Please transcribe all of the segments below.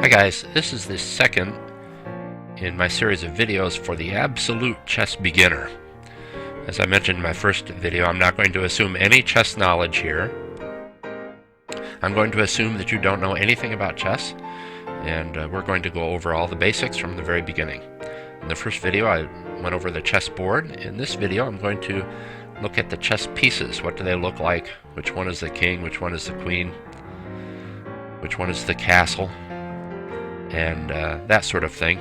Hi guys, this is the second in my series of videos for the absolute chess beginner. As I mentioned in my first video, I'm not going to assume any chess knowledge here. I'm going to assume that you don't know anything about chess, and we're going to go over all the basics from the very beginning. In the first video I went over the chess board. In this video I'm going to look at the chess pieces. What do they look like? Which one is the king? Which one is the queen? Which one is the castle? And that sort of thing.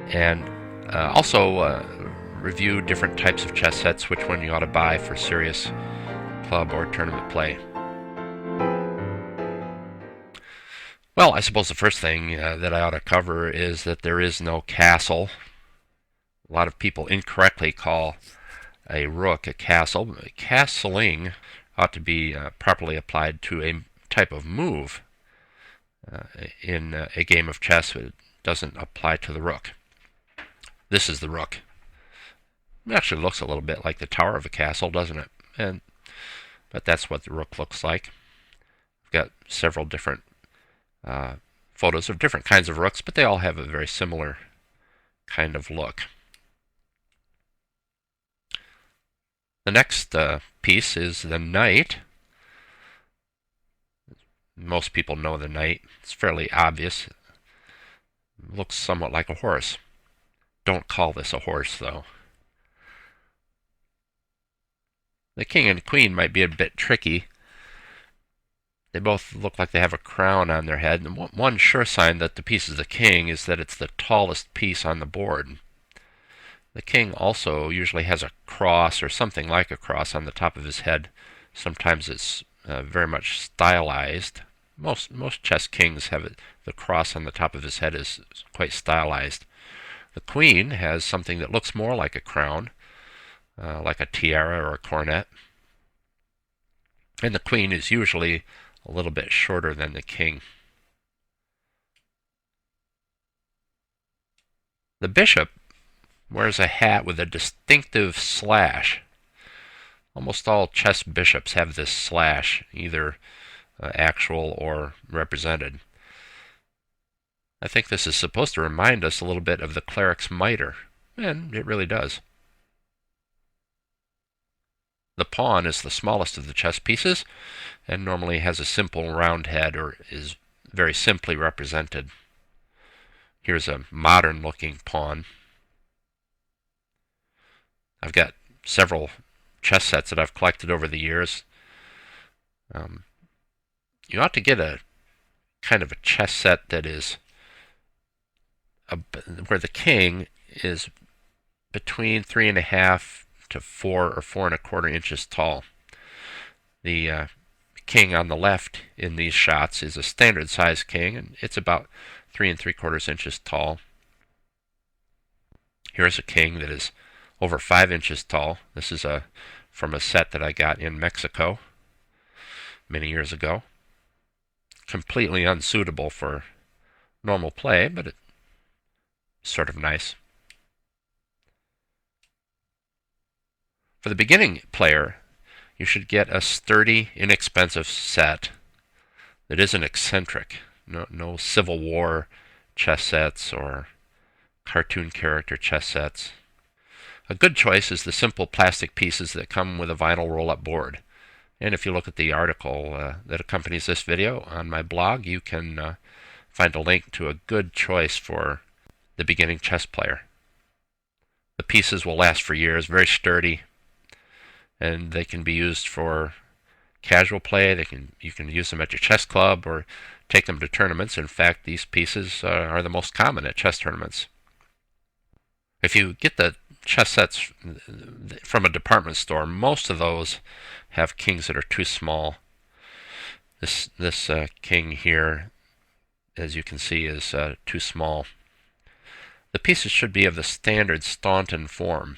And also review different types of chess sets, which one you ought to buy for serious club or tournament play. Well, I suppose the first thing that I ought to cover is that there is no castle. A lot of people incorrectly call a rook a castle. Castling ought to be properly applied to a type of move in a game of chess. It doesn't apply to the rook. This is the rook. It actually looks a little bit like the tower of a castle, doesn't it? But that's what the rook looks like. I've got several different photos of different kinds of rooks, but they all have a very similar kind of look. The next piece is the knight. Most people know the knight. It's fairly obvious. It looks somewhat like a horse. Don't call this a horse, though. The king and queen might be a bit tricky. They both look like they have a crown on their head. And one sure sign that the piece is the king is that it's the tallest piece on the board. The king also usually has a cross or something like a cross on the top of his head. Sometimes it's very much stylized. Most chess kings have it. The cross on the top of his head is quite stylized. The queen has something that looks more like a crown, like a tiara or a coronet. And the queen is usually a little bit shorter than the king. The bishop wears a hat with a distinctive slash. Almost all chess bishops have this slash, either actual or represented. I think this is supposed to remind us a little bit of the cleric's mitre, and it really does. The pawn is the smallest of the chess pieces, and normally has a simple round head or is very simply represented. Here's a modern-looking pawn. I've got several chess sets that I've collected over the years. You ought to get a kind of a chess set that is where the king is between 3.5 to 4 or 4.25 inches tall. The king on the left in these shots is a standard size king, and it's about 3.75 inches tall. Here's a king that is over 5 inches tall. This is from a set that I got in Mexico many years ago. Completely unsuitable for normal play, but it's sort of nice. For the beginning player, you should get a sturdy, inexpensive set that isn't eccentric. No Civil War chess sets or cartoon character chess sets. A good choice is the simple plastic pieces that come with a vinyl roll-up board. And if you look at the article that accompanies this video on my blog, you can find a link to a good choice for the beginning chess player. The pieces will last for years, very sturdy, and they can be used for casual play. You can use them at your chess club or take them to tournaments. In fact, these pieces are the most common at chess tournaments. If you get the chess sets from a department store, most of those have kings that are too small. This king here, as you can see, is too small. The pieces should be of the standard Staunton form.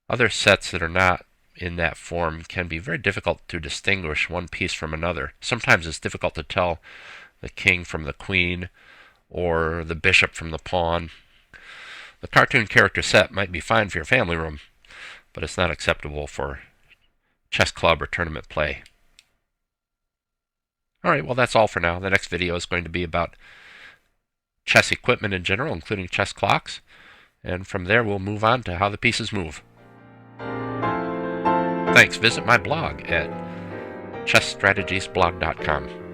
Other sets that are not in that form can be very difficult to distinguish one piece from another. Sometimes it's difficult to tell the king from the queen or the bishop from the pawn. The cartoon character set might be fine for your family room, but it's not acceptable for chess club or tournament play. Alright, well that's all for now. The next video is going to be about chess equipment in general, including chess clocks. And from there we'll move on to how the pieces move. Thanks. Visit my blog at chessstrategiesblog.com.